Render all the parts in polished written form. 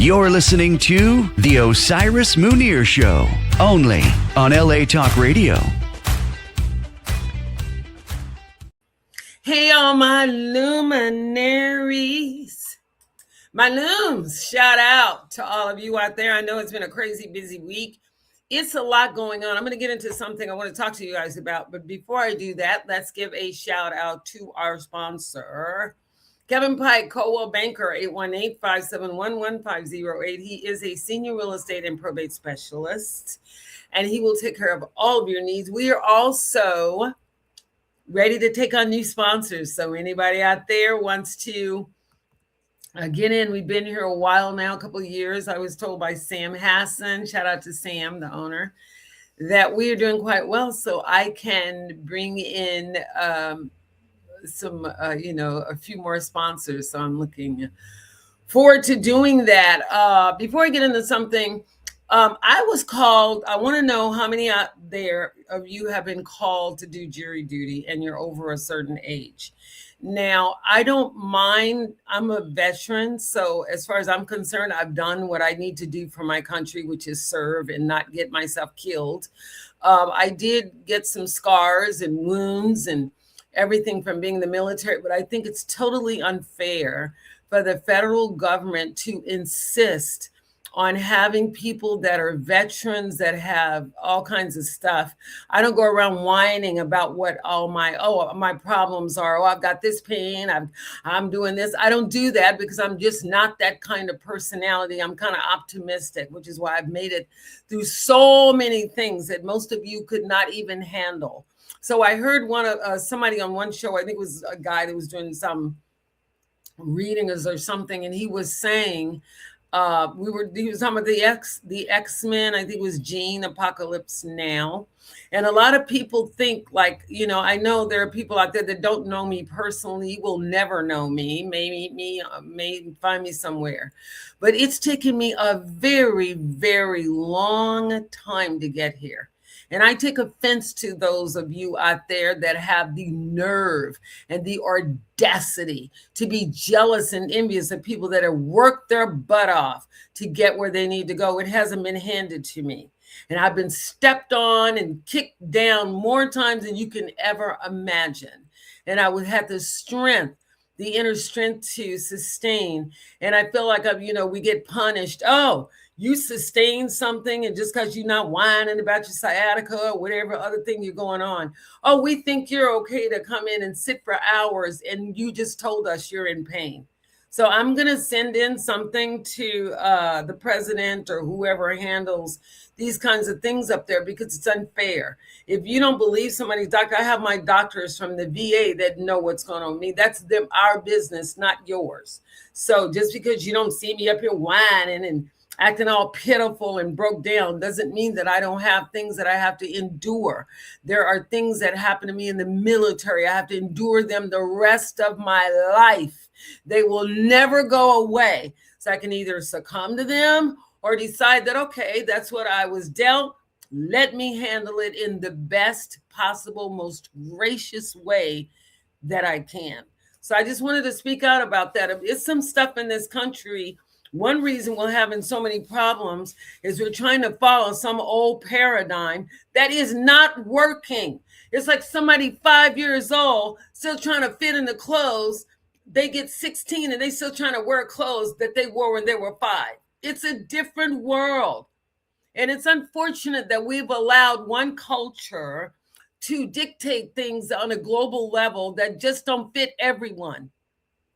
You're listening to The Osiris Munir Show, only on LA Talk Radio. Hey, all my luminaries, my looms, shout out to all of you out there. I know it's been a crazy busy week. It's a lot going on. I'm going to get into something I want to talk to you guys about. But before I do that, let's give a shout out to our sponsor, Kevin Pike, Coldwell Banker, 818-571-1508. He is a senior real estate and probate specialist, and he will take care of all of your needs. We are also ready to take on new sponsors. So anybody out there wants to get in, we've been here a while now, a couple of years. I was told by Sam Hassan, shout out to Sam, the owner, that we are doing quite well. So I can bring in a few more sponsors. So I'm looking forward to doing that. Before I get into something, I was called. I want to know how many out there of you have been called to do jury duty and you're over a certain age. Now, I don't mind. I'm a veteran. So as far as I'm concerned, I've done what I need to do for my country, which is serve and not get myself killed. I did get some scars and wounds and everything from being in the military, but I think it's totally unfair for the federal government to insist on having people that are veterans that have all kinds of stuff. I don't go around whining about what all my problems are. Oh, I've got this pain. I'm doing this. I don't do that because I'm just not that kind of personality. I'm kind of optimistic, which is why I've made it through so many things that most of you could not even handle. So I heard somebody on one show, I think it was a guy that was doing some readings or something, and he was saying, he was talking about the X-Men, I think it was Jean, Apocalypse Now. And a lot of people think I know there are people out there that don't know me personally, will never know me, may find me somewhere. But it's taken me a very, very long time to get here. And I take offense to those of you out there that have the nerve and the audacity to be jealous and envious of people that have worked their butt off to get where they need to go. It hasn't been handed to me. And I've been stepped on and kicked down more times than you can ever imagine. And I would have the strength, the inner strength to sustain. And I feel like we get punished. Oh, you sustain something, and just because you're not whining about your sciatica or whatever other thing you're going on, oh, we think you're okay to come in and sit for hours, and you just told us you're in pain. So I'm going to send in something to the president or whoever handles these kinds of things up there, because it's unfair. If you don't believe somebody's doctor, I have my doctors from the VA that know what's going on with me. That's our business, not yours. So just because you don't see me up here whining and acting all pitiful and broke down doesn't mean that I don't have things that I have to endure. There are things that happen to me in the military. I have to endure them the rest of my life. They will never go away. So I can either succumb to them or decide that, okay, that's what I was dealt. Let me handle it in the best possible, most gracious way that I can. So I just wanted to speak out about that. It's some stuff in this country. One reason we're having so many problems is we're trying to follow some old paradigm that is not working. It's like somebody 5 years old still trying to fit in the clothes. They get 16 and they still trying to wear clothes that they wore when they were 5. It's a different world. And it's unfortunate that we've allowed one culture to dictate things on a global level that just don't fit everyone.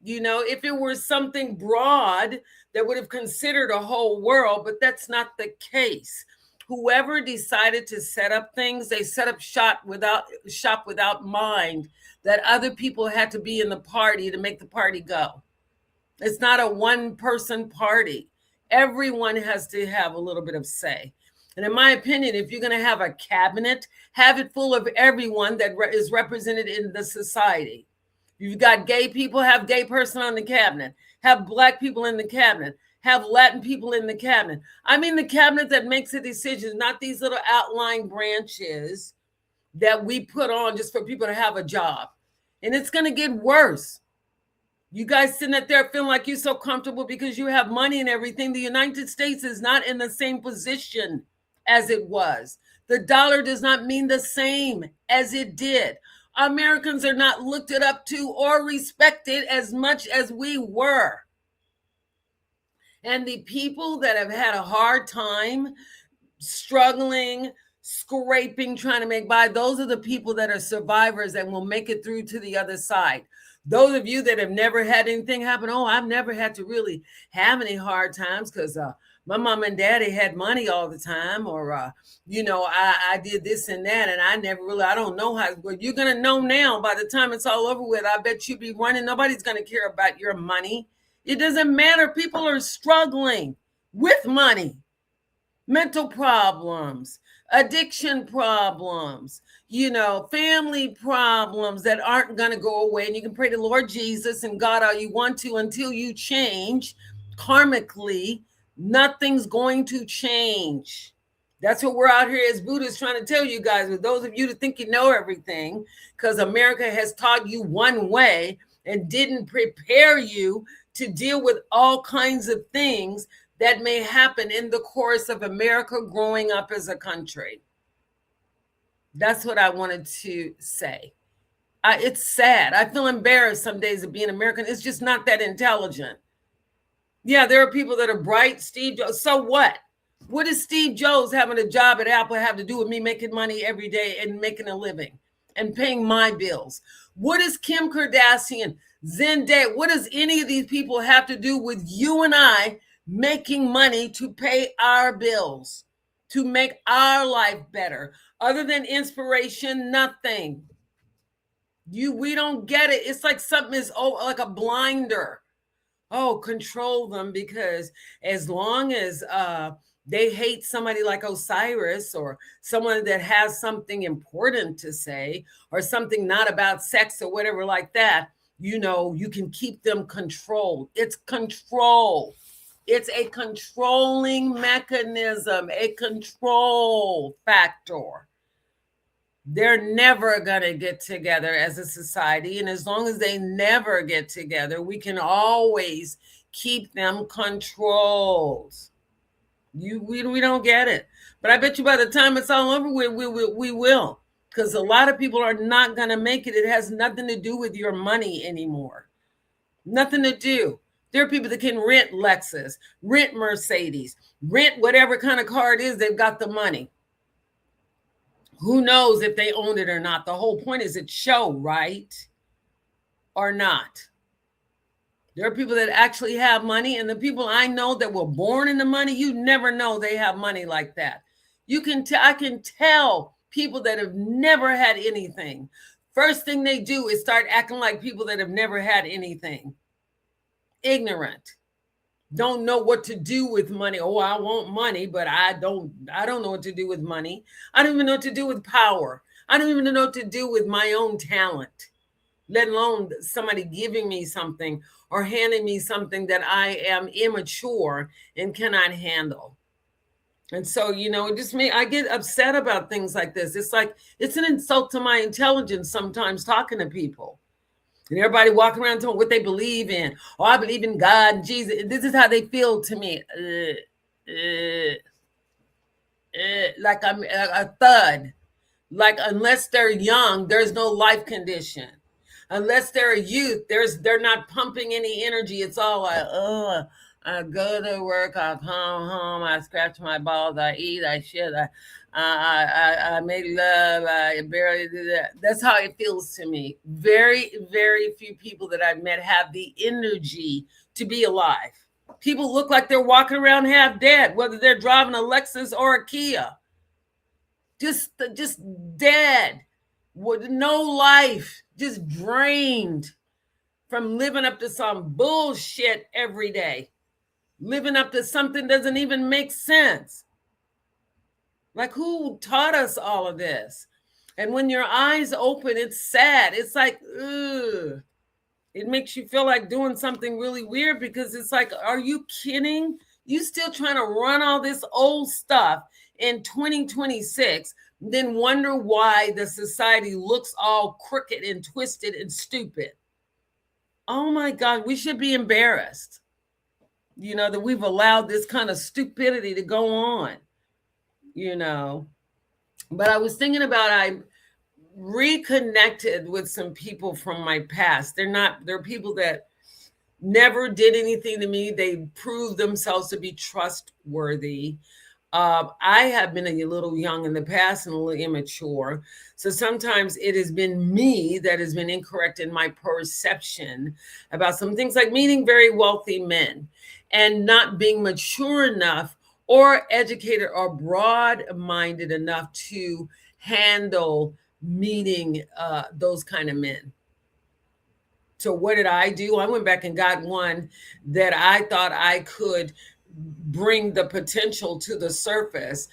If it were something broad, that would have considered a whole world, but that's not the case. Whoever decided to set up things, they set up shop without mind that other people had to be in the party to make the party go. It's not a one-person party. Everyone has to have a little bit of say. And in my opinion, if you're going to have a cabinet, have it full of everyone that is represented in the society. You've got gay people, have gay person on the cabinet. Have Black people in the cabinet. Have Latin people in the cabinet. I mean the cabinet that makes the decisions, not these little outlying branches that we put on just for people to have a job. And it's going to get worse. You guys sitting up there feeling like you're so comfortable because you have money and everything. The United States is not in the same position as it was. The dollar does not mean the same as it did. Americans are not looked up to or respected as much as we were. And the people that have had a hard time, struggling, scraping, trying to make by, those are the people that are survivors and will make it through to the other side. Those of you that have never had anything happen, oh, I've never had to really have any hard times because my mom and daddy had money all the time, or, I did this and that, and I don't know how. Well, you're going to know now by the time it's all over with. I bet you be running. Nobody's going to care about your money. It doesn't matter. People are struggling with money. Mental problems, addiction problems, family problems that aren't going to go away. And you can pray to Lord Jesus and God all you want to until you change karmically. Nothing's going to change. That's what we're out here as Buddhists trying to tell you guys. With those of you that think you know everything, because America has taught you one way and didn't prepare you to deal with all kinds of things that may happen in the course of America growing up as a country. That's what I wanted to say. It's sad. I feel embarrassed some days of being American. It's just not that intelligent. Yeah, there are people that are bright. Steve Jobs. So what? What does Steve Jobs having a job at Apple have to do with me making money every day and making a living and paying my bills? What does Kim Kardashian, Zendaya, what does any of these people have to do with you and I making money to pay our bills, to make our life better? Other than inspiration, nothing. We don't get it. It's like something is like a blinder. Oh, control them, because as long as they hate somebody like Osiris or someone that has something important to say or something not about sex or whatever like that, you can keep them controlled. It's control. It's a controlling mechanism, a control factor. They're never going to get together as a society. And as long as they never get together, we can always keep them controlled. We don't get it. But I bet you by the time it's all over, we will. Because a lot of people are not going to make it. It has nothing to do with your money anymore. Nothing to do. There are people that can rent Lexus, rent Mercedes, rent whatever kind of car it is. They've got the money. Who knows if they own it or not? The whole point is it show, right? Or not. There are people that actually have money, and the people I know that were born into money, you never know they have money like that. I can tell people that have never had anything. First thing they do is start acting like people that have never had anything. Ignorant. Don't know what to do with money. Oh, I want money, but I don't know what to do with money. I don't even know what to do with power. I don't even know what to do with my own talent, let alone somebody giving me something or handing me something that I am immature and cannot handle. And so, I get upset about things like this. It's like, it's an insult to my intelligence sometimes talking to people. And everybody walking around telling what they believe in. Oh, I believe in God and Jesus. This is how they feel to me. Like I'm a thud. Like unless they're young, there's no life condition. Unless they're a youth, they're not pumping any energy. It's all like, I go to work, I come home, I scratch my balls, I eat, I shit, I make love, I barely do that. That's how it feels to me. Very, very few people that I've met have the energy to be alive. People look like they're walking around half dead, whether they're driving a Lexus or a Kia. Just dead, with no life, just drained from living up to some bullshit every day. Living up to something doesn't even make sense. Like, who taught us all of this? And when your eyes open, it's sad. It's like, ugh. It makes you feel like doing something really weird, because it's like, are you kidding? You still trying to run all this old stuff in 2026, then wonder why the society looks all crooked and twisted and stupid. oh my God, we should be embarrassed, that we've allowed this kind of stupidity to go on, But I was thinking about, I reconnected with some people from my past. They're people that never did anything to me. They proved themselves to be trustworthy. I have been a little young in the past and a little immature. So sometimes it has been me that has been incorrect in my perception about some things, like meeting very wealthy men and not being mature enough or educated or broad-minded enough to handle meeting those kind of men. So what did I do? I went back and got one that I thought I could bring the potential to the surface.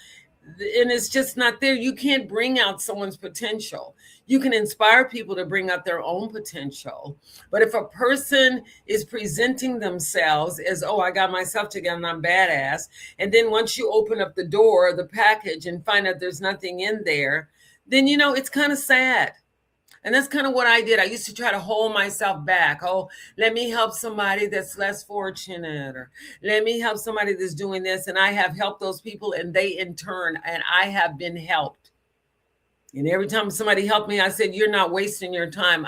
And it's just not there. You can't bring out someone's potential. You can inspire people to bring out their own potential. But if a person is presenting themselves as, oh, I got myself together and I'm badass, and then once you open up the door, the package, and find out there's nothing in there, then, it's kind of sad. And that's kind of what I did. I used to try to hold myself back. Oh, let me help somebody that's less fortunate, or let me help somebody that's doing this. And I have helped those people, and they in turn, and I have been helped. And every time somebody helped me, I said, you're not wasting your time.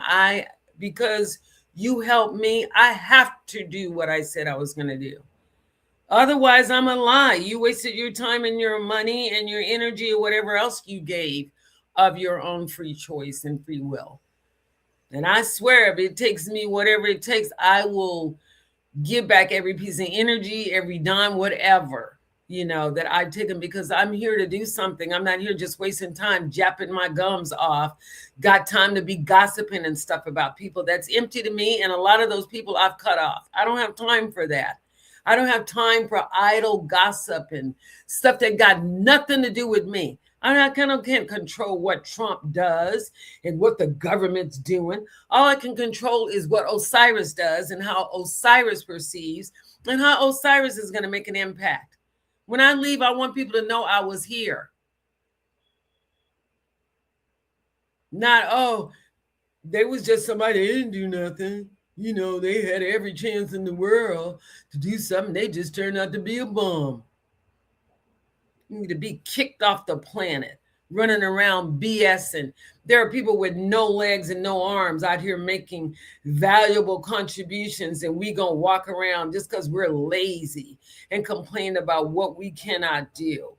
Because you helped me, I have to do what I said I was going to do. Otherwise, I'm a lie. You wasted your time and your money and your energy or whatever else you gave of your own free choice and free will. And I swear, if it takes me whatever it takes, I will give back every piece of energy, every dime, whatever, that I've taken, because I'm here to do something. I'm not here just wasting time, japping my gums off, got time to be gossiping and stuff about people. That's empty to me. And a lot of those people I've cut off. I don't have time for that. I don't have time for idle gossip and stuff that got nothing to do with me. I can't control what Trump does and what the government's doing. All I can control is what Osiris does and how Osiris perceives and how Osiris is going to make an impact. When I leave, I want people to know I was here. Not, oh, they was just somebody that didn't do nothing. They had every chance in the world to do something. They just turned out to be a bum. You need to be kicked off the planet, running around BSing. There are people with no legs and no arms out here making valuable contributions, and we gonna walk around just because we're lazy and complain about what we cannot do.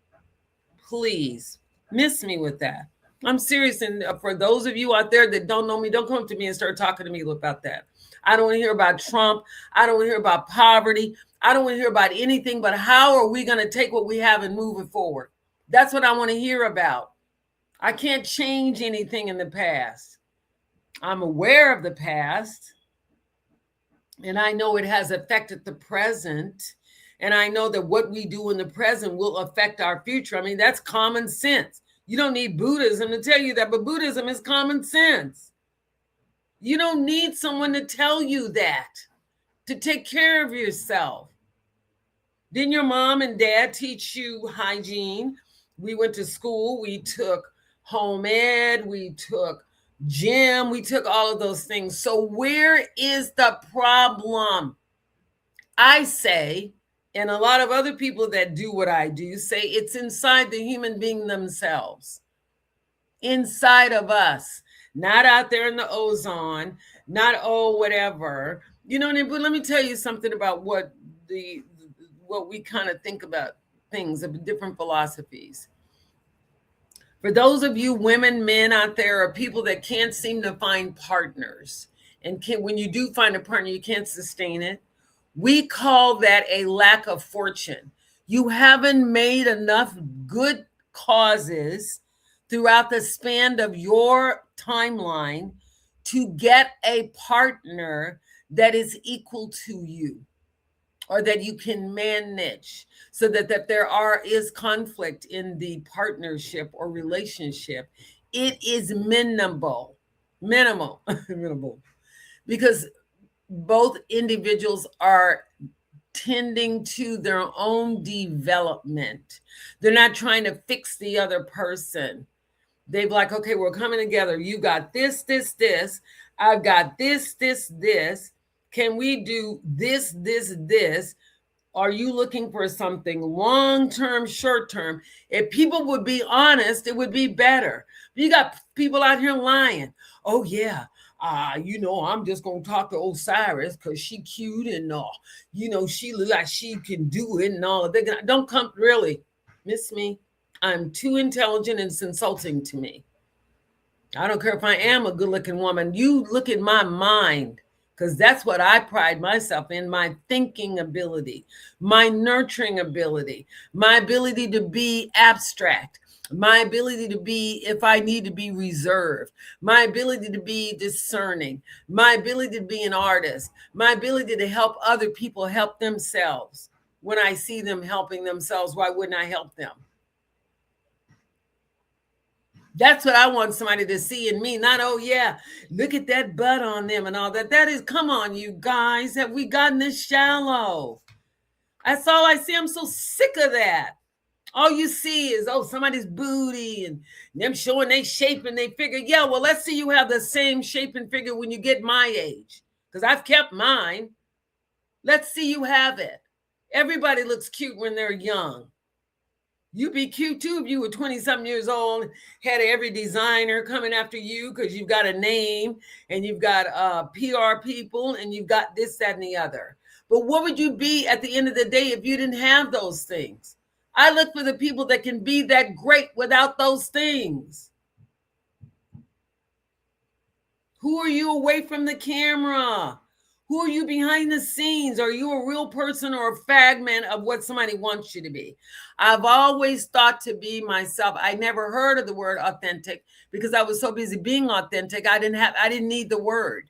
Please, miss me with that. I'm serious. And for those of you out there that don't know me, don't come to me and start talking to me about that. I don't want to hear about Trump. I don't want to hear about poverty. I don't want to hear about anything but how are we going to take what we have and move it forward? That's what I want to hear about. I can't change anything in the past. I'm aware of the past, and I know it has affected the present, and I know that what we do in the present will affect our future. I mean, that's common sense. You don't need Buddhism to tell you that, but Buddhism is common sense. You don't need someone to tell you that, to take care of yourself. Didn't your mom and dad teach you hygiene? We went to school, we took home ed, we took gym, we took all of those things. So where is the problem? I say, and a lot of other people that do what I do say, it's inside the human being themselves, inside of us, not out there in the ozone, not, whatever. You know what I mean? But let me tell you something about what we kind of think about things of different philosophies. For those of you women, men out there, or people that can't seem to find partners, and when you do find a partner, you can't sustain it, we call that a lack of fortune. You haven't made enough good causes throughout the span of your timeline to get a partner that is equal to you, or that you can manage, so that there is conflict in the partnership or relationship. It is minimal, because both individuals are tending to their own development. They're not trying to fix the other person. They're like, okay, we're coming together. You got this, this, this. I've got this, this, this. Can we do this, this, this? Are you looking for something long-term, short-term? If people would be honest, it would be better. You got people out here lying. Oh, yeah. I'm just going to talk to Osiris because she cute and, she look like she can do it and all of that. Don't come, really, miss me. I'm too intelligent and it's insulting to me. I don't care if I am a good-looking woman. You look at my mind, because that's what I pride myself in, my thinking ability, my nurturing ability, my ability to be abstract, my ability to be, if I need to be, reserved, my ability to be discerning, my ability to be an artist, my ability to help other people help themselves. When I see them helping themselves, why wouldn't I help them? That's what I want somebody to see in me. Not, oh, yeah, look at that butt on them and all that. That is, come on, you guys. Have we gotten this shallow? That's all I see. I'm so sick of that. All you see is, oh, somebody's booty and them showing their shape and they figure, yeah, well, let's see you have the same shape and figure when you get my age. Because I've kept mine. Let's see you have it. Everybody looks cute when they're young. You'd be cute too if you were 20-something years old, had every designer coming after you because you've got a name and you've got PR people and you've got this, that, and the other. But what would you be at the end of the day if you didn't have those things? I look for the people that can be that great without those things. Who are you away from the camera? Who are you behind the scenes? Are you a real person or a fragment of what somebody wants you to be? I've always thought to be myself. I never heard of the word authentic because I was so busy being authentic. I didn't need the word.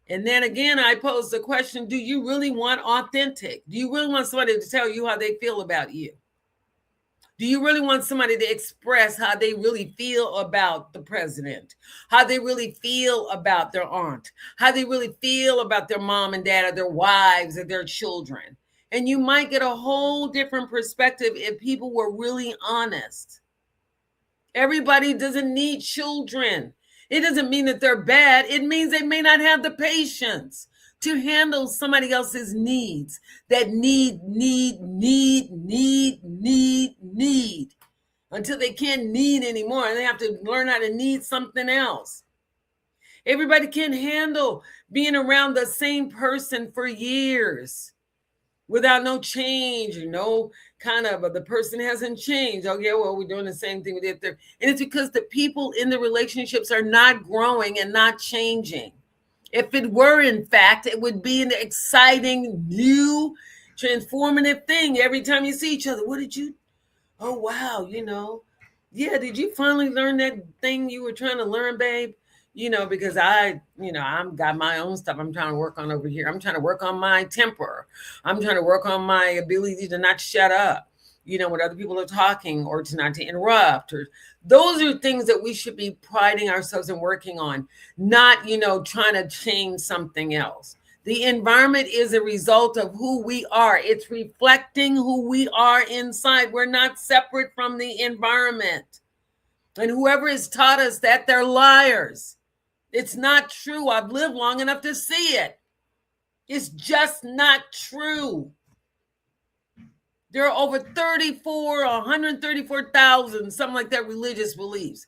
And then again, I posed the question, do you really want authentic? Do you really want somebody to tell you how they feel about you? Do you really want somebody to express how they really feel about the president, how they really feel about their aunt, how they really feel about their mom and dad or their wives or their children? And you might get a whole different perspective if people were really honest. Everybody doesn't need children. It doesn't mean that they're bad. It means they may not have the patience to handle somebody else's needs that need until they can't need anymore and they have to learn how to need something else. Everybody can't handle being around the same person for years without no change, no kind of, the person hasn't changed. Oh yeah, well, we're doing the same thing we did there. And it's because the people in the relationships are not growing and not changing. If it were, in fact, it would be an exciting, new, transformative thing. Every time you see each other, what did you, oh, wow, yeah, did you finally learn that thing you were trying to learn, babe? Because I'm got my own stuff I'm trying to work on over here. I'm trying to work on my temper. I'm trying to work on my ability to not shut up, when other people are talking, or to not to interrupt. Or those are things that we should be priding ourselves and working on, not, trying to change something else. The environment is a result of who we are. It's reflecting who we are inside. We're not separate from the environment. And whoever has taught us that, they're liars. It's not true. I've lived long enough to see it. It's just not true. There are over 134,000, something like that, religious beliefs.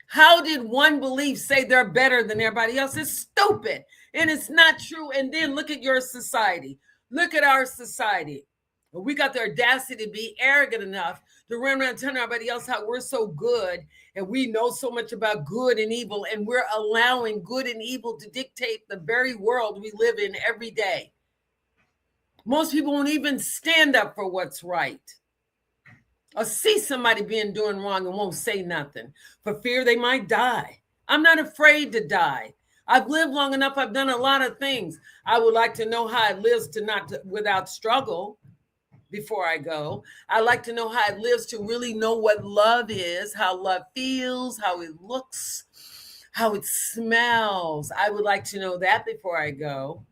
How did one belief say they're better than everybody else? It's stupid. And it's not true. And then look at your society. Look at our society. We got the audacity to be arrogant enough to run around telling everybody else how we're so good and we know so much about good and evil, and we're allowing good and evil to dictate the very world we live in every day. Most people won't even stand up for what's right, or see somebody doing wrong and won't say nothing for fear they might die. I'm not afraid to die. I've lived long enough. I've done a lot of things. I would like to know how it lives without struggle before I go. I like to know how it lives to really know what love is, how love feels, how it looks, how it smells. I would like to know that before I go.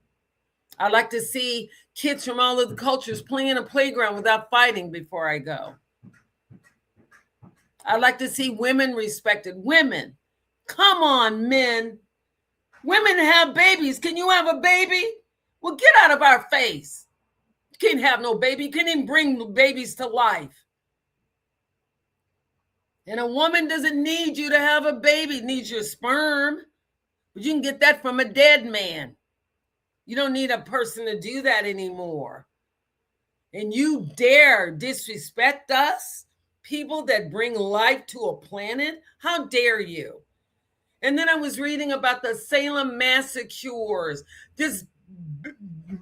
I like to see kids from all of the cultures playing a playground without fighting before I go. I like to see women respected. Women, come on, men. Women have babies. Can you have a baby? Well, get out of our face. You can't have no baby. You can't even bring babies to life. And a woman doesn't need you to have a baby. It needs your sperm. But you can get that from a dead man. You don't need a person to do that anymore. And you dare disrespect us, people that bring life to a planet? How dare you? And then I was reading about the Salem massacres, this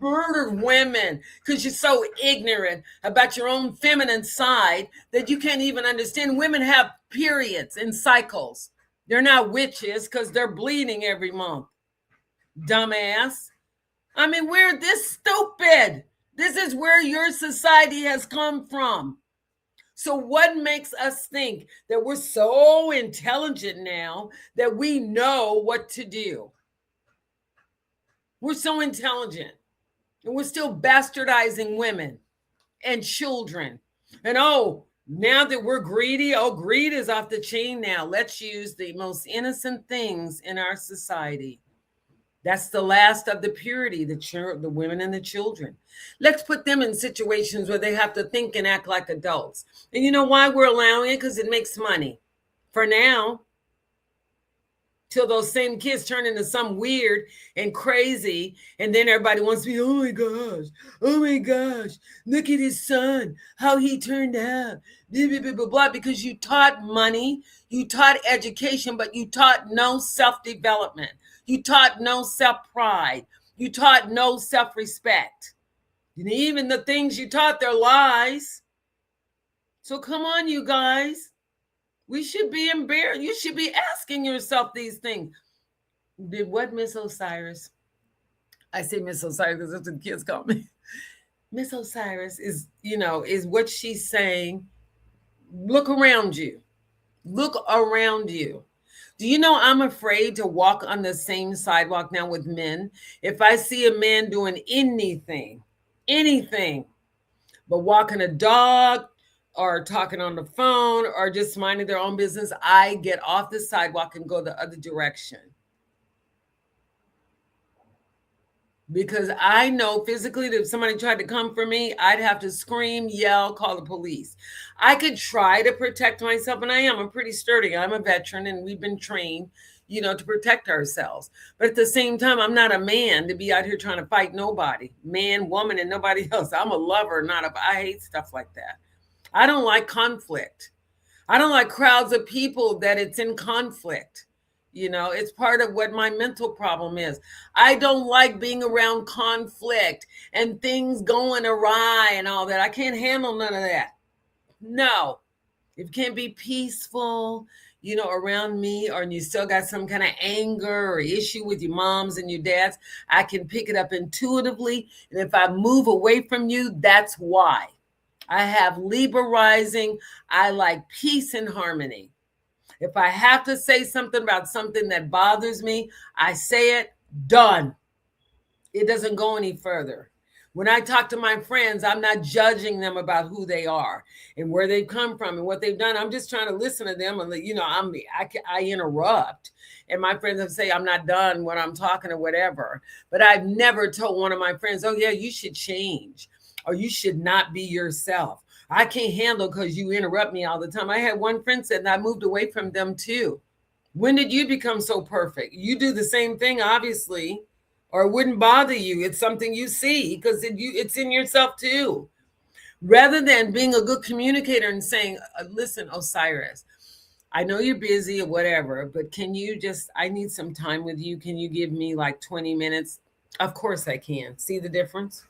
murdered women, because you're so ignorant about your own feminine side that you can't even understand. Women have periods and cycles. They're not witches because they're bleeding every month. Dumbass. I mean, we're this stupid. This is where your society has come from. So what makes us think that we're so intelligent now that we know what to do? We're so intelligent, and we're still bastardizing women and children. And now that we're greedy, greed is off the chain now. Let's use the most innocent things in our society. That's the last of the purity, the women and the children. Let's put them in situations where they have to think and act like adults. And you know why we're allowing it? Because it makes money. For now, till those same kids turn into some weird and crazy, and then everybody wants to be, oh my gosh, look at his son, how he turned out, blah, blah, blah, blah, blah, because you taught money, you taught education, but you taught no self-development. You taught no self-pride. You taught no self-respect. And even the things you taught, they're lies. So come on, you guys. We should be embarrassed. You should be asking yourself these things. Did what, Miss Osiris? I say Miss Osiris because that's what the kids call me. Miss Osiris is what she's saying. Look around you. Look around you. Do you know I'm afraid to walk on the same sidewalk now with men? If I see a man doing anything, but walking a dog or talking on the phone or just minding their own business, I get off the sidewalk and go the other direction. Because I know physically that if somebody tried to come for me, I'd have to scream, yell, call the police. I could try to protect myself, and I'm pretty sturdy. I'm a veteran, and we've been trained, to protect ourselves. But at the same time, I'm not a man to be out here trying to fight nobody, man, woman, and nobody else. I'm a lover, I hate stuff like that. I don't like conflict. I don't like crowds of people that it's in conflict. It's part of what my mental problem is. I don't like being around conflict and things going awry and all that. I can't handle none of that. No. If you can't be peaceful, around me, or you still got some kind of anger or issue with your moms and your dads, I can pick it up intuitively. And if I move away from you, that's why. I have Libra rising. I like peace and harmony. If I have to say something about something that bothers me, I say it, done. It doesn't go any further. When I talk to my friends, I'm not judging them about who they are and where they've come from and what they've done. I'm just trying to listen to them. And, I interrupt. And my friends will say, I'm not done when I'm talking or whatever. But I've never told one of my friends, oh, yeah, you should change or you should not be yourself. I can't handle because you interrupt me all the time. I had one friend said that I moved away from them too. When did you become so perfect? You do the same thing, obviously, or it wouldn't bother you. It's something you see because it's in yourself too. Rather than being a good communicator and saying, listen, Osiris, I know you're busy or whatever, but I need some time with you. Can you give me like 20 minutes? Of course I can. See the difference?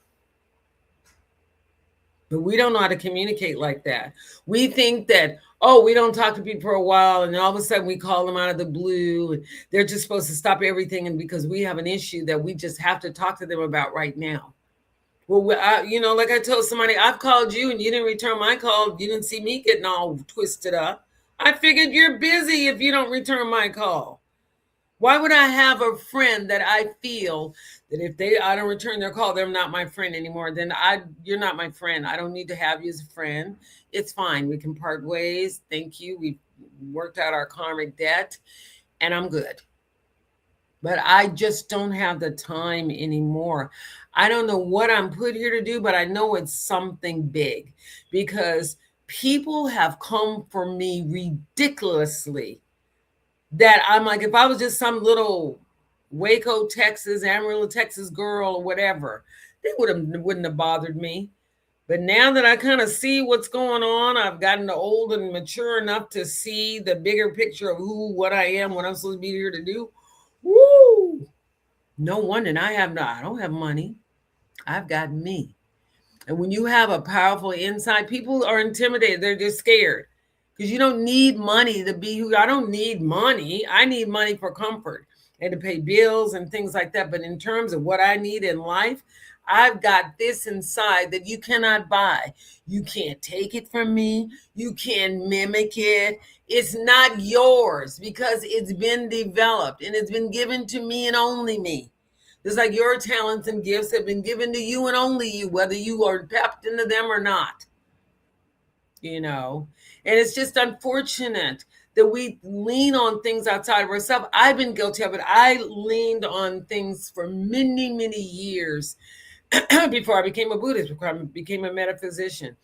But we don't know how to communicate like that. We think that, we don't talk to people for a while, and all of a sudden we call them out of the blue, and they're just supposed to stop everything, and because we have an issue that we just have to talk to them about right now. Well, like I told somebody, I've called you, and you didn't return my call. You didn't see me getting all twisted up. I figured you're busy if you don't return my call. Why would I have a friend that I feel that if I don't return their call, they're not my friend anymore? Then you're not my friend. I don't need to have you as a friend. It's fine. We can part ways. Thank you. We've worked out our karmic debt, and I'm good. but I just don't have the time anymore. I don't know what I'm put here to do, but I know it's something big because people have come for me ridiculously that I'm like, if I was just some little Waco, Texas, Amarillo, Texas girl or whatever, they wouldn't have bothered me. But now that I kind of see what's going on, I've gotten old and mature enough to see the bigger picture of who, what I am, what I'm supposed to be here to do. Woo! No wonder I don't have money. I've got me. And when you have a powerful inside, people are intimidated. They're just scared because you don't need money to be who I don't need money. I need money for comfort and to pay bills and things like that. But in terms of what I need in life, I've got this inside that you cannot buy. You can't take it from me. You can't mimic it. It's not yours because it's been developed and it's been given to me and only me. Just like your talents and gifts have been given to you and only you, whether you are tapped into them or not, you know. And it's just unfortunate that we lean on things outside of ourselves. I've been guilty of it. I leaned on things for many, many years before I became a Buddhist, before I became a metaphysician,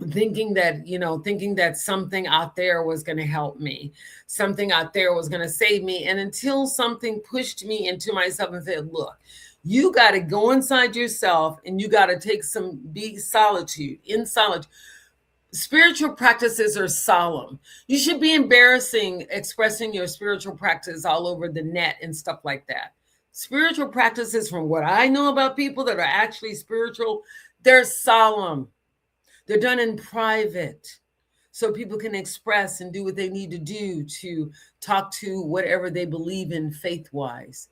thinking that something out there was going to help me, something out there was going to save me. And until something pushed me into myself and said, look, you got to go inside yourself and you got to take some be solitude in solitude. Spiritual practices are solemn. You should be embarrassing expressing your spiritual practice all over the net and stuff like that. Spiritual practices, from what I know about people that are actually spiritual, they're solemn. They're done in private so people can express and do what they need to do to talk to whatever they believe in faith-wise.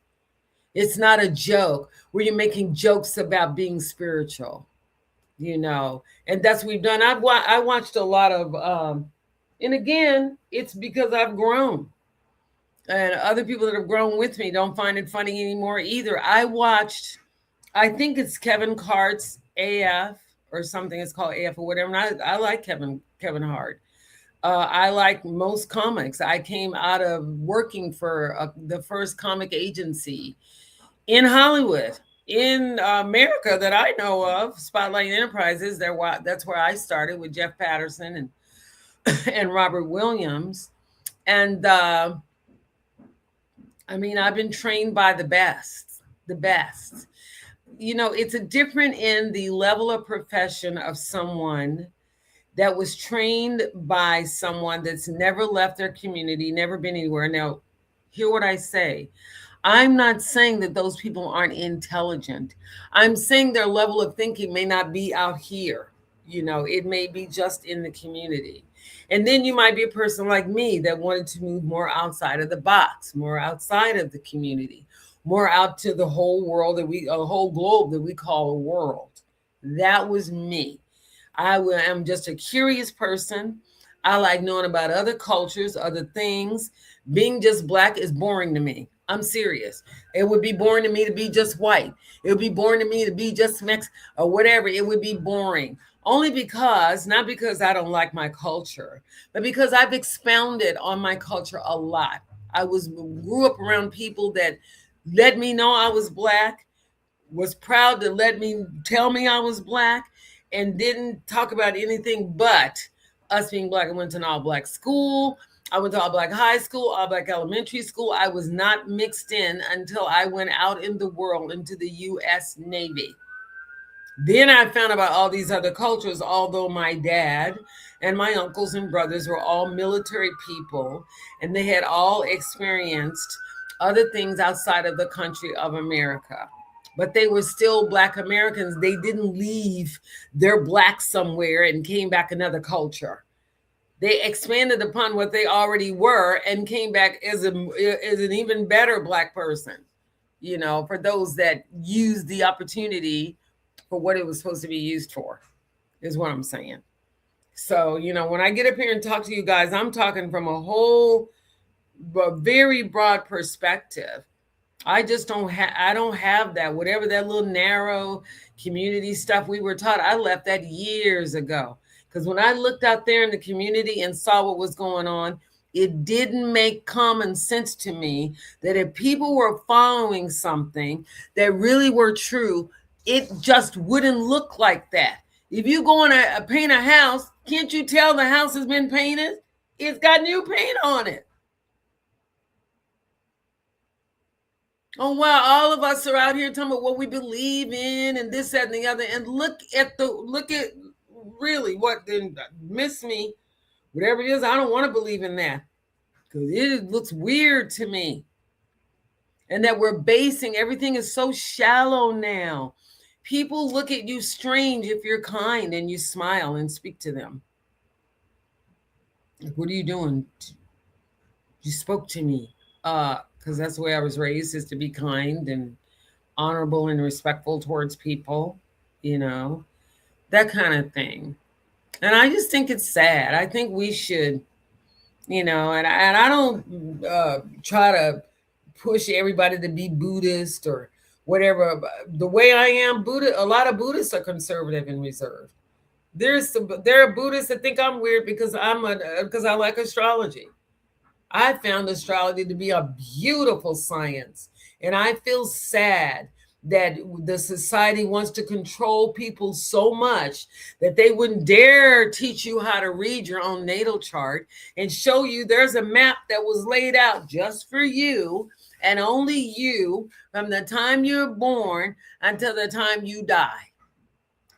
It's not a joke where you're making jokes about being spiritual, and that's what we've done. I watched a lot of, and again, it's because I've grown. And other people that have grown with me don't find it funny anymore either. I think it's Kevin Hart's AF or something. It's called AF or whatever. And I like Kevin Hart. I like most comics. I came out of working for the first comic agency in Hollywood, in America that I know of, Spotlight Enterprises. That's where I started with Jeff Patterson and Robert Williams. And I've been trained by the best. It's a different in the level of profession of someone that was trained by someone that's never left their community, never been anywhere. Now, hear what I say. I'm not saying that those people aren't intelligent. I'm saying their level of thinking may not be out here. It may be just in the community. And then you might be a person like me that wanted to move more outside of the box, more outside of the community, more out to the whole world a whole globe that we call a world. That was me. I am just a curious person. I like knowing about other cultures, other things. Being just Black is boring to me. I'm serious. It would be boring to me to be just white. It would be boring to me to be just Mexican or whatever. It would be boring. Only because, not because I don't like my culture, but because I've expounded on my culture a lot. Grew up around people that let me know I was Black, was proud to let me tell me I was Black, and didn't talk about anything but us being Black. I went to an all-Black school. I went to all-Black high school, all-Black elementary school. I was not mixed in until I went out in the world into the U.S. Navy. Then I found about all these other cultures, although my dad and my uncles and brothers were all military people, and they had all experienced other things outside of the country of America. But they were still Black Americans. They didn't leave their Black somewhere and came back another culture. They expanded upon what they already were and came back as an even better Black person, for those that used the opportunity for what it was supposed to be used for, is what I'm saying. So, when I get up here and talk to you guys, I'm talking from a very broad perspective. I just don't have that, whatever that little narrow community stuff we were taught. I left that years ago. Because when I looked out there in the community and saw what was going on, It didn't make common sense to me that if people were following something that really were true, it just wouldn't look like that. If you go and paint a house, can't you tell the house has been painted? It's got new paint on it. Oh wow, all of us are out here talking about what we believe in and this, that, and the other. And look at really what then miss me, whatever it is. I don't want to believe in that because it looks weird to me. And that we're basing everything is so shallow now. People look at you strange if you're kind and you smile and speak to them. Like, what are you doing? You spoke to me. Because that's the way I was raised, is to be kind and honorable and respectful towards people, that kind of thing. And I just think it's sad. I think we should, and I don't try to push everybody to be Buddhist or whatever. The way I am, a lot of Buddhists are conservative and reserved. There are Buddhists that think I'm weird because because I like astrology. I found astrology to be a beautiful science. And I feel sad that the society wants to control people so much that they wouldn't dare teach you how to read your own natal chart and show you there's a map that was laid out just for you and only you from the time you're born until the time you die.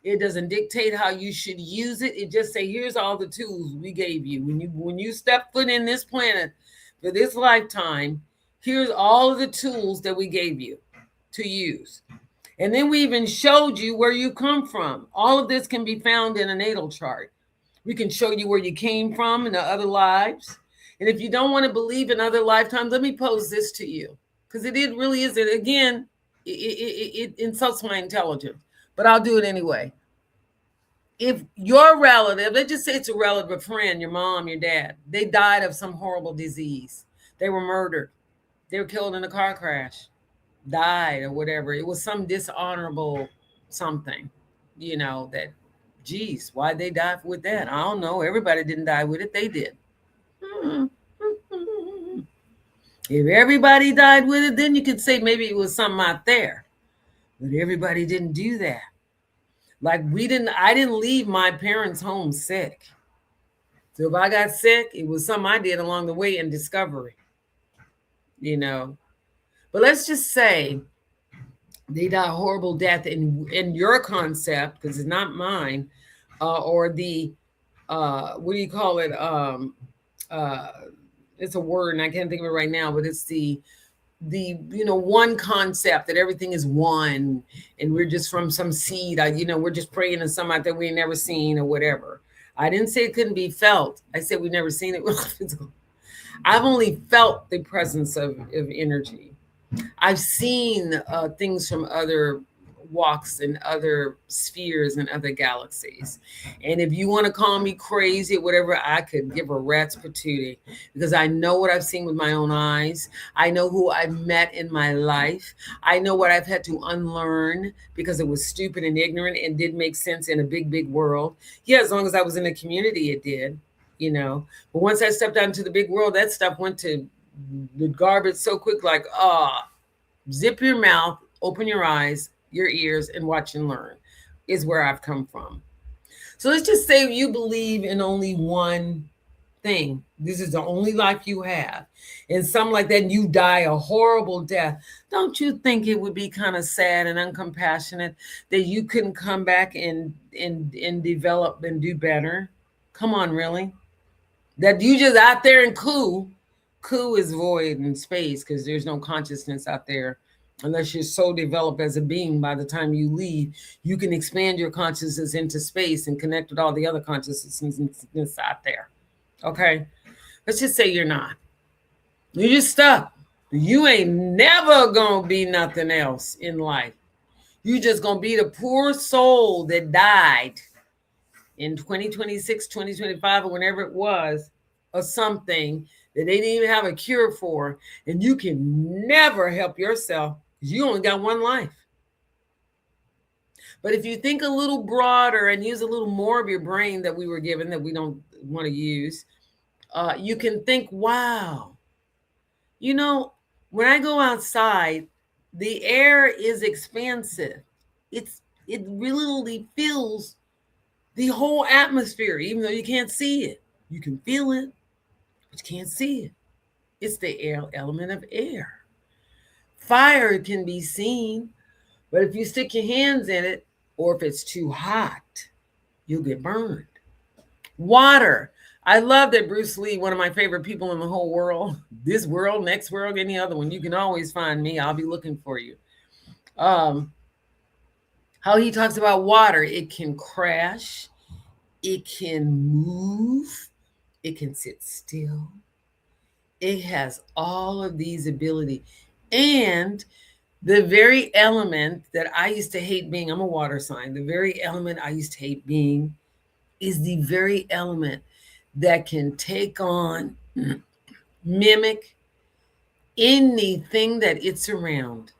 It doesn't dictate how you should use it. It just say, here's all the tools we gave you. When you step foot in this planet for this lifetime, here's all of the tools that we gave you to use. And then we even showed you where you come from. All of this can be found in a natal chart. We can show you where you came from in the other lives. And if you don't want to believe in other lifetimes, let me pose this to you. Because it really is. Again, it insults my intelligence. But I'll do it anyway. If your relative, let's just say it's a relative, a friend, your mom, your dad, they died of some horrible disease. They were murdered. They were killed in a car crash, died or whatever. It was some dishonorable something, that, geez, why'd they die with that? I don't know. Everybody didn't die with it. They did. If everybody died with it, then you could say maybe it was something out there. But everybody didn't do that. Like I didn't leave my parents' home sick. So if I got sick, it was something I did along the way in discovery, But let's just say they died a horrible death in your concept, because it's not mine, or the, what do you call it? It's a word and I can't think of it right now, but it's the one concept that everything is one and we're just from some seed, we're just praying to something out there we ain't never seen or whatever. I didn't say it couldn't be felt. I said we've never seen it. I've only felt the presence of energy. I've seen things from other walks and other spheres and other galaxies. And if you want to call me crazy or whatever, I could give a rat's patootie, because I know what I've seen with my own eyes. I know who I've met in my life. I know what I've had to unlearn because it was stupid and ignorant and didn't make sense in a big, big world. Yeah, as long as I was in a community, it did, But once I stepped out into the big world, that stuff went to the garbage so quick, like, zip your mouth, open your eyes, your ears, and watch and learn is where I've come from. So let's just say you believe in only one thing. This is the only life you have. And something like that, and you die a horrible death. Don't you think it would be kind of sad and uncompassionate that you couldn't come back and develop and do better? Come on, really? That you just out there and coup is void in space, because there's no consciousness out there. Unless you're so developed as a being, by the time you leave, you can expand your consciousness into space and connect with all the other consciousness out there. Okay? Let's just say you're not. You're just stuck. You ain't never gonna be nothing else in life. You just gonna be the poor soul that died in 2026, 2025, or whenever it was, or something that they didn't even have a cure for, and you can never help yourself. You only got one life. But if you think a little broader and use a little more of your brain that we were given, that we don't want to use, You can think, wow, you know, when I go outside, the air is expansive. It really fills the whole atmosphere, even though you can't see it. You can feel it, but you can't see it. It's the air element of air. Fire can be seen, but if you stick your hands in it, or if it's too hot, you'll get burned. Water. I love that Bruce Lee, one of my favorite people in the whole world, this world, next world, any other one, you can always find me. I'll be looking for you. How he talks about water. It can crash, it can move, it can sit still. It has all of these abilities. And the very element that I used to hate being, I'm a water sign, the very element I used to hate being is the very element that can take on, mimic anything that it's around.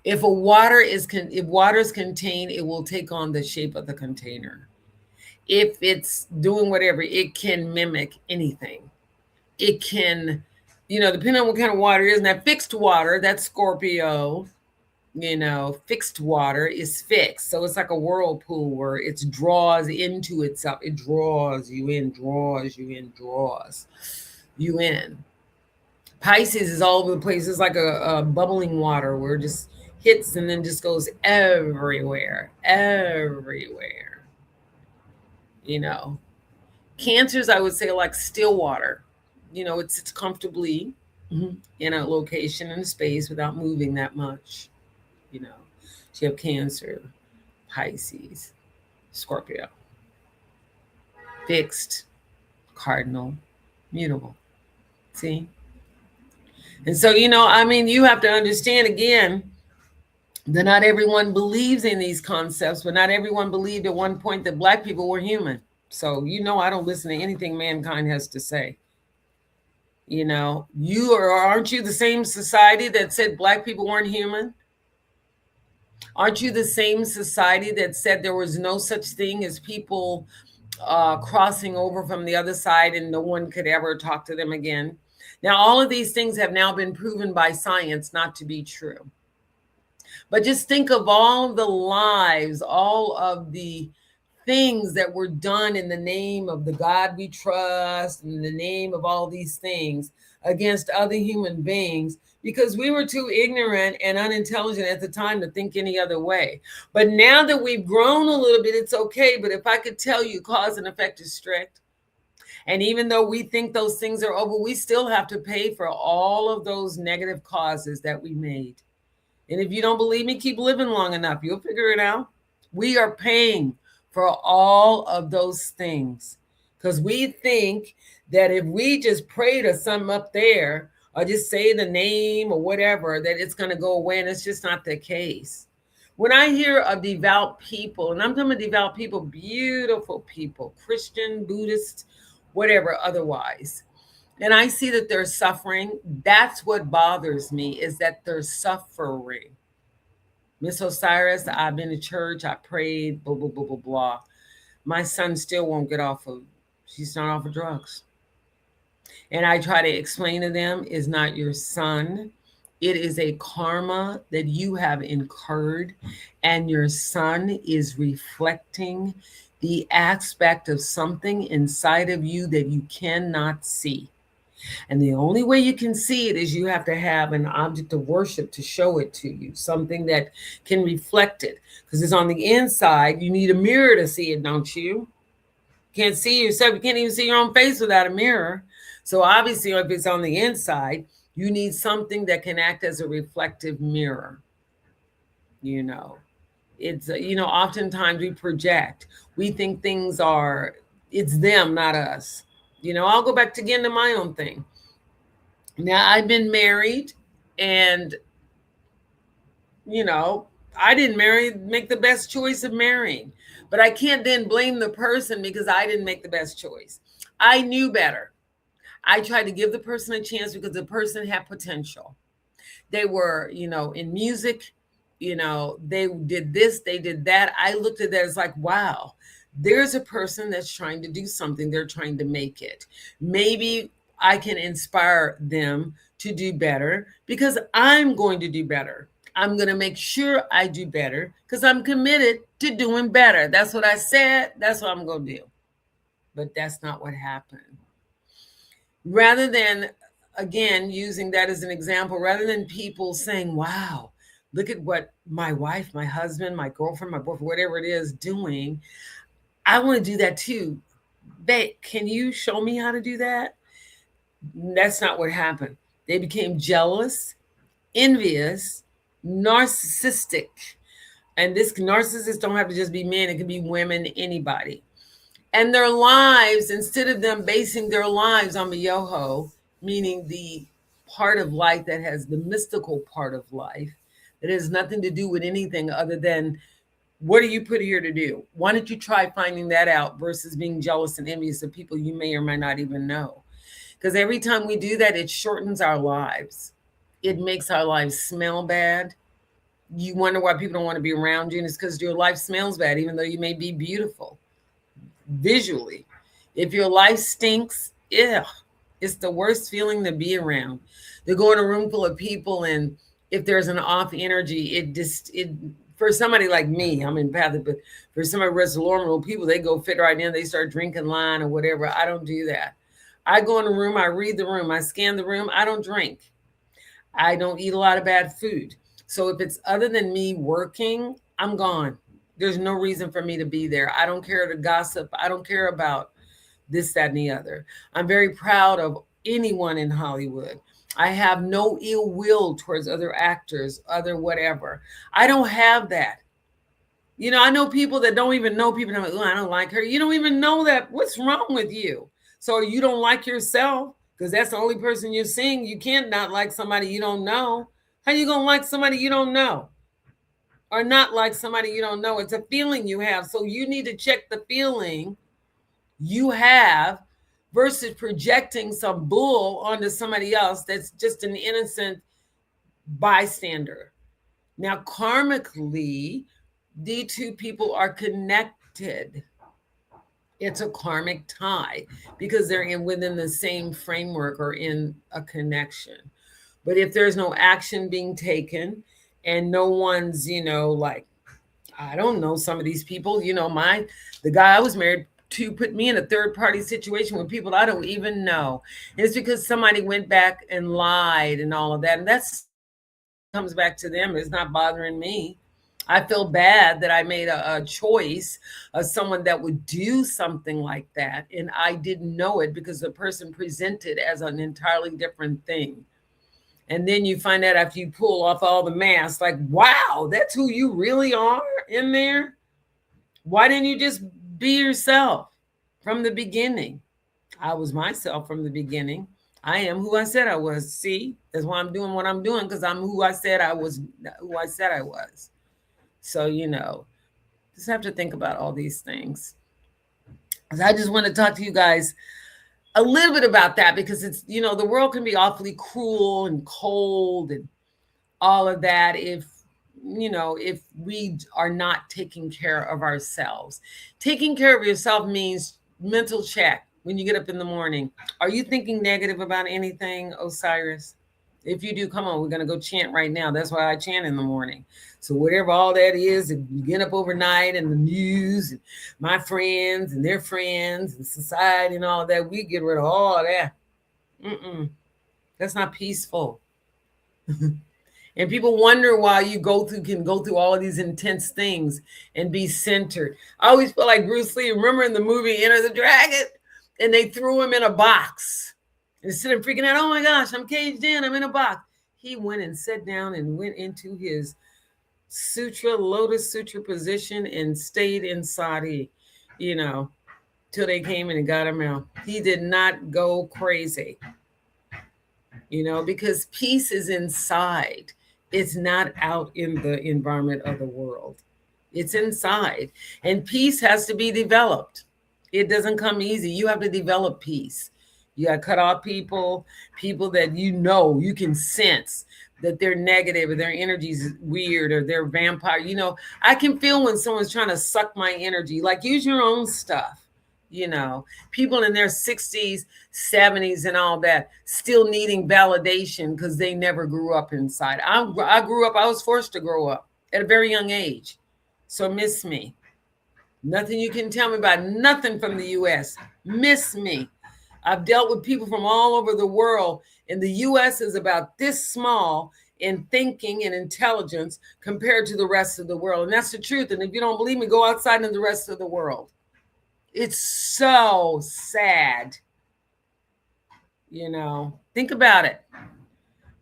If water is contained, it will take on the shape of the container. If it's doing whatever, it can mimic anything. It can, depending on what kind of water it is. Now, fixed water, that's Scorpio. Fixed water is fixed. So it's like a whirlpool where it draws into itself. It draws you in, draws you in, draws you in. Pisces is all over the place. It's like a bubbling water where it just hits and then just goes everywhere, everywhere. Cancers, I would say, like still water. It sits comfortably in a location, in a space without moving that much. So you have Cancer, Pisces, Scorpio. Fixed, cardinal, mutable. See? And so, you have to understand again that not everyone believes in these concepts, but not everyone believed at one point that Black people were human. So, I don't listen to anything mankind has to say. Aren't you the same society that said Black people weren't human? Aren't you the same society that said there was no such thing as people crossing over from the other side and no one could ever talk to them again? Now, all of these things have now been proven by science not to be true. But just think of all of the lives, all of the things that were done in the name of the God we trust, in the name of all these things against other human beings, because we were too ignorant and unintelligent at the time to think any other way. But now that we've grown a little bit, it's okay. But if I could tell you, cause and effect is strict. And even though we think those things are over, we still have to pay for all of those negative causes that we made. And if you don't believe me, keep living long enough. You'll figure it out. We are paying for all of those things because we think that if we just pray to something up there or just say the name or whatever, that it's going to go away. And it's just not the case. When I hear of devout people, and I'm talking about devout people, beautiful people, Christian, Buddhist, whatever, otherwise, and I see that they're suffering, that's what bothers me, is that they're suffering. Miss Osiris, I've been to church, I prayed, blah, blah, blah, blah, blah. My son still won't get she's not off of drugs. And I try to explain to them, it's not your son. It is a karma that you have incurred, and your son is reflecting the aspect of something inside of you that you cannot see. And the only way you can see it is you have to have an object of worship to show it to you, something that can reflect it. Because it's on the inside. You need a mirror to see it, don't you? Can't see yourself. You can't even see your own face without a mirror. So obviously, if it's on the inside, you need something that can act as a reflective mirror. It's, oftentimes we project. We think things it's them, not us. I'll go back again to my own thing. Now, I've been married and, I didn't make the best choice of marrying. But I can't then blame the person because I didn't make the best choice. I knew better. I tried to give the person a chance because the person had potential. They were, in music, they did this, they did that. I looked at that as like, wow, there's a person that's trying to do something, they're trying to make it. Maybe I can inspire them to do better because I'm going to do better. I'm going to make sure I do better because I'm committed to doing better. That's what I said. That's what I'm going to do. But that's not what happened. Rather than, again, using that as an example, rather than people saying, wow, look at what my wife, my husband, my girlfriend, my boyfriend, whatever it is doing, I want to do that too. Babe, can you show me how to do that? That's not what happened. They became jealous, envious, narcissistic. And this narcissists don't have to just be men, it can be women, anybody. And their lives, instead of them basing their lives on the yoho, meaning the part of life that has the mystical part of life, that has nothing to do with anything other than what are you put here to do? Why don't you try finding that out versus being jealous and envious of people you may or may not even know? Because every time we do that, it shortens our lives. It makes our lives smell bad. You wonder why people don't want to be around you, and it's because your life smells bad, even though you may be beautiful visually. If your life stinks, it's the worst feeling to be around. To go in a room full of people, and if there's an off energy, it for somebody like me, I'm empathic, but for somebody with normal people, they go fit right in, they start drinking wine or whatever. I don't do that. I go in a room, I read the room, I scan the room, I don't drink. I don't eat a lot of bad food. So if it's other than me working, I'm gone. There's no reason for me to be there. I don't care to gossip. I don't care about this, that, and the other. I'm very proud of anyone in Hollywood. I have no ill will towards other actors, other whatever. I don't have that. You know, I know people that don't even know people. I'm like, oh, I don't like her. You don't even know that. What's wrong with you? So you don't like yourself because that's the only person you're seeing. You can't not like somebody you don't know. How you going to like somebody you don't know? Or not like somebody you don't know? It's a feeling you have. So you need to check the feeling you have versus projecting some bull onto somebody else that's just an innocent bystander. Now, karmically, the two people are connected. It's a karmic tie because they're within the same framework or in a connection. But if there's no action being taken and no one's, like, I don't know, some of these people, the guy I was married to put me in a third party situation with people I don't even know. And it's because somebody went back and lied and all of that. And that's comes back to them. It's not bothering me. I feel bad that I made a choice of someone that would do something like that. And I didn't know it because the person presented as an entirely different thing. And then you find out after you pull off all the masks, like, wow, that's who you really are in there. Why didn't you just be yourself from the beginning? I was myself from the beginning. I am who I said I was. See, that's why I'm doing what I'm doing, because I'm who I said I was, So, just have to think about all these things. So I just want to talk to you guys a little bit about that, because it's, the world can be awfully cruel and cold and all of that if we are not taking care of ourselves. Taking care of yourself means mental check. When you get up in the morning, are you thinking negative about anything, Osiris? If you do, come on, we're going to go chant right now. That's why I chant in the morning. So whatever all that is, and you get up overnight and the news and my friends and their friends and society and all of that, we get rid of all of that. That's not peaceful. And people wonder why you can go through all of these intense things and be centered. I always feel like Bruce Lee. Remember in the movie Enter the Dragon? And they threw him in a box. Instead of freaking out, oh my gosh, I'm caged in, I'm in a box. He went and sat down and went into his lotus sutra position and stayed inside, till they came in and got him out. He did not go crazy, because peace is inside. It's not out in the environment of the world. It's inside. And peace has to be developed. It doesn't come easy. You have to develop peace. You got to cut off people that you can sense that they're negative or their energy's weird or they're vampire. I can feel when someone's trying to suck my energy. Like, use your own stuff. People in their 60s, 70s and all that still needing validation because they never grew up inside. I was forced to grow up at a very young age. So miss me. Nothing you can tell me about, nothing from the US. Miss me. I've dealt with people from all over the world, and the US is about this small in thinking and intelligence compared to the rest of the world. And that's the truth. And if you don't believe me, go outside in the rest of the world. It's so sad. Think about it.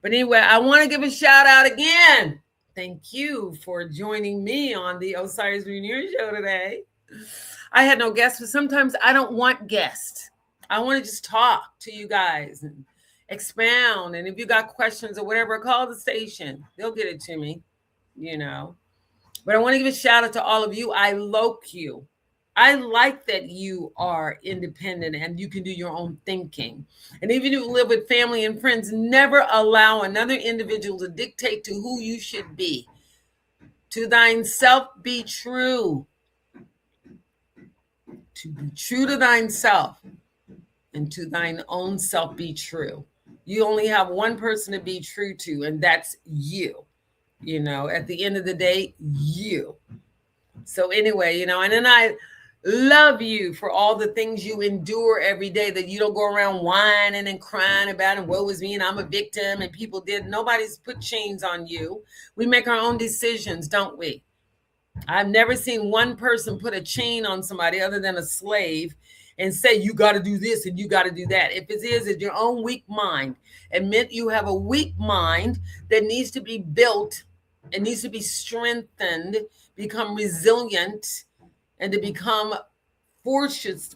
But anyway, I want to give a shout out again. Thank you for joining me on the Osiris Rainier Show today. I had no guests, but sometimes I don't want guests. I want to just talk to you guys and expound. And if you got questions or whatever, call the station. They'll get it to me, But I want to give a shout out to all of you. I loc you. I like that you are independent and you can do your own thinking. And even if you live with family and friends, never allow another individual to dictate to who you should be. To thine self be true. To be true to thine self and to thine own self be true. You only have one person to be true to, and that's you. At the end of the day, you. So anyway, and then I love you for all the things you endure every day, that you don't go around whining and crying about, and woe is me, and I'm a victim, and people did. Nobody's put chains on you. We make our own decisions, don't we? I've never seen one person put a chain on somebody other than a slave and say, you got to do this and you got to do that. If it is, it's your own weak mind. Admit you have a weak mind that needs to be built. It needs to be strengthened, become resilient, and to become virtuous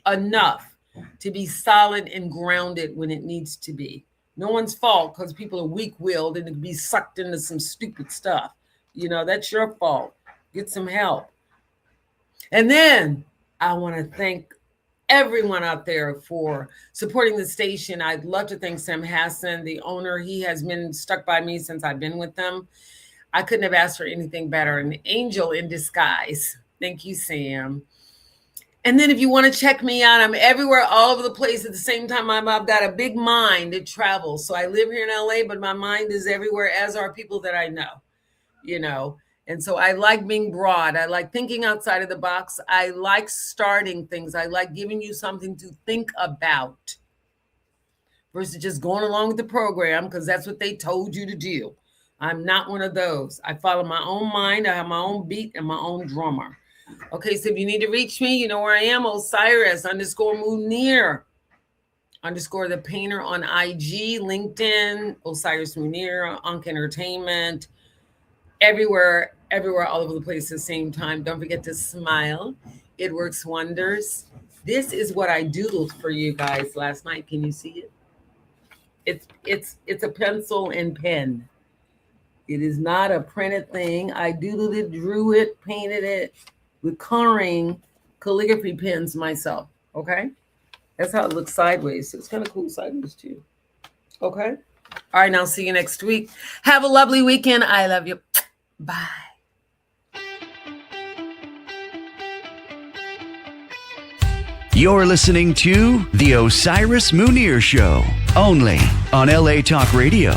enough to be solid and grounded when it needs to be. No one's fault, because people are weak-willed and to be sucked into some stupid stuff. That's your fault. Get some help. And then I want to thank everyone out there for supporting the station. I'd love to thank Sam Hassan, the owner. He has been stuck by me since I've been with them. I couldn't have asked for anything better. An angel in disguise. Thank you, Sam. And then if you want to check me out, I'm everywhere, all over the place at the same time. I've got a big mind. It travels. So I live here in LA, but my mind is everywhere, as are people that I know, And so I like being broad. I like thinking outside of the box. I like starting things. I like giving you something to think about versus just going along with the program because that's what they told you to do. I'm not one of those. I follow my own mind. I have my own beat and my own drummer. Okay, so if you need to reach me, you know where I am, Osiris_Munir _ the painter on IG, LinkedIn, Osiris Munir, Ankh Entertainment, everywhere, all over the place at the same time. Don't forget to smile. It works wonders. This is what I doodled for you guys last night. Can you see it? It's a pencil and pen. It is not a printed thing. I doodled it, drew it, painted it with coloring calligraphy pens myself. Okay? That's how it looks sideways. So it's kind of cool sideways too. Okay? All right, now see you next week. Have a lovely weekend. I love you. Bye. You're listening to The Osiris Munir Show, only on LA Talk Radio.